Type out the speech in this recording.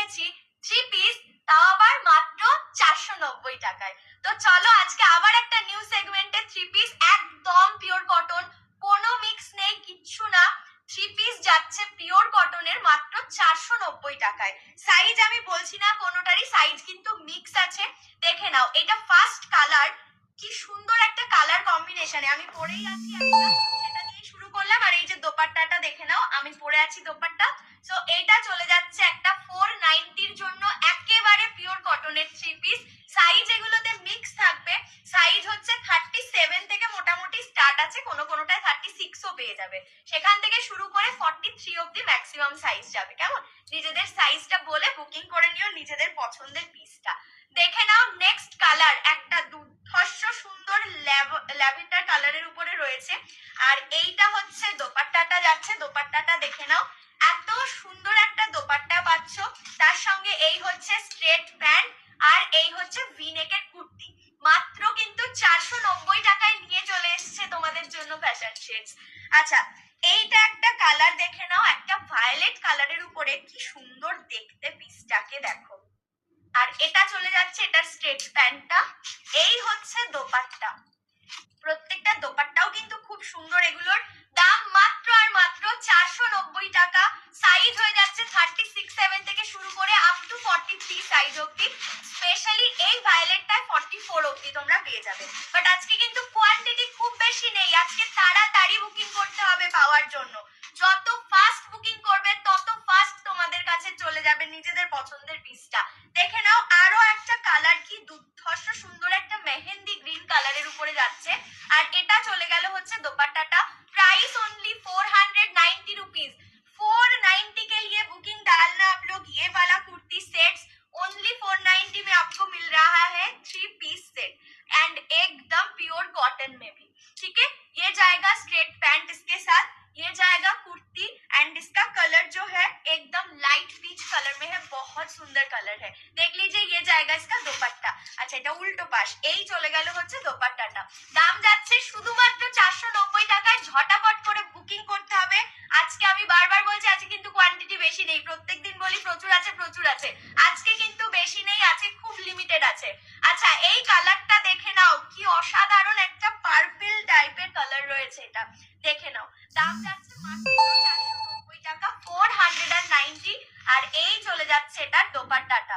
রেখেছি 3 পিস, তাও আবার মাত্র 490 টাকায়। তো চলো আজকে আবার একটা নিউ সেগমেন্টে 3 পিস একদম পিওর কটন, কোনো মিক্স নেই, কিচ্ছু না। 3 পিস যাচ্ছে পিওর কটনের মাত্র 490 টাকায়। সাইজ আমি বলছি না কোনোটারই, সাইজ কিন্তু মিক্স আছে। দেখে নাও, এটা ফার্স্ট কালার, কি সুন্দর একটা কালার কম্বিনেশনে। আমি পরেই আছি একটা, সেটা দিয়ে শুরু করলাম। আর এই যে দোপাট্টাটা দেখে নাও, আমি পরে আছি দোপাট্টা। সো এইটা চলে যাচ্ছে একটা 490 এর জন্য, একেবারে পিওর কটনের 3 পিস। সাইজ এগুলোতে মিক্স থাকবে। সাইজ হচ্ছে 37 থেকে মোটামুটি স্টার্ট আছে, কোনোটায় 36ও পেয়ে যাবে। সেখান থেকে শুরু করে 43 অবধি ম্যাক্সিমাম সাইজ যাবে। কেমন? নিজেদের সাইজটা বলে বুকিং করে নিও নিজেদের পছন্দের পিসটা। দেখে নাও নেক্সট কালার, একটা দুর্ধর্ষ সুন্দর ল্যাভেন্ডার কালারের উপরে রয়েছে। আর এইটা হচ্ছে দোপাট্টাটা যাচ্ছে, দোপাট্টাটা দেখে নাও, এত সুন্দর একটা দোপাট্টা পাচ্ছ। তার সঙ্গে এই হচ্ছে স্ট্রেট প্যান্ট, আর এই হচ্ছে ভি নেকের কুর্তি। মাত্র কিন্তু 490 টাকায় নিয়ে চলে এসেছে তোমাদের জন্য ফ্যাশন শেডস। আচ্ছা, এইটা একটা কালার দেখে নাও, একটা ভায়োলেট কালারের উপরে, কি সুন্দর দেখতে পিসটাকে দেখো। আর এটা চলে যাচ্ছে এটার স্ট্রেট প্যান্টটা, এই হচ্ছে দোপাট্টা। প্রত্যেকটা দোপাট্টাও কিন্তু খুব সুন্দর। এগুলোর দাম মাত্র আর মাত্র 490 টাকা। সাইজ হয়ে যাচ্ছে 36-7 থেকে শুরু করে আপ টু 43 সাইজ অবধি। স্পেশালি এই ভায়োলেটটায় 44 অবধি তোমরা পেয়ে যাবে। বাট আজকে কিন্তু কোয়ান্টিটি খুব বেশি নেই, আজকে তাড়াতাড়ি বুকিং করতে হবে পাওয়ার জন্য। যত ফাস্ট বুকিং করবে তত ফাস্ট তোমাদের কাছে চলে যাবে নিজেদের পছন্দের পিসটা। দেখে নাও আরো একটা কালার, কি দুর্ধর্ষ সুন্দর একটা মেহেন্দি গ্রিন কালারের উপরে যাচ্ছে। আর এটা চলে গেল হচ্ছে दोपट्टा। Price only 490 rupees. 490 के लिए बुकिंग डालना आप लोग। ये वाला कुर्ती सेट्स ओनली 490 में आपको मिल रहा है, 3 पीस सेट एंड एकदम प्योर कॉटन में भी। ठीक है, ये जाएगा स्ट्रेट पैंट इसके साथ, ये जाएगा कुर्ती एंड इसका कलर जो है एकदम लाइट पीच कलर में है, बहुत सुंदर कलर है। देख लीजिए, ये जाएगा इसका दोपट्टा। अच्छा, এটা উল্টো পাশ, এই চলে গেল হচ্ছে দোপাট্টাটা। দাম যাচ্ছে শুধুমাত্র 490 টাকায়। ঝটাপট করে বুকিং করতে হবে। আজকে আমি বারবার বলছি, আজকে কিন্তু কোয়ান্টিটি বেশি নেই। প্রত্যেকদিন বলি প্রচুর আছে প্রচুর আছে, আজকে কিন্তু বেশি নেই, আছে খুব লিমিটেড আছে। আচ্ছা, এই কালারটা দেখে নাও, কি অসাধারণ একটা পার্পল টাইপের কালার রয়েছে, এটা দেখে নাও। দাম যাচ্ছে মাত্র 490 টাকা, 490। আর এই চলে যাচ্ছে এটার দোপাট্টাটা।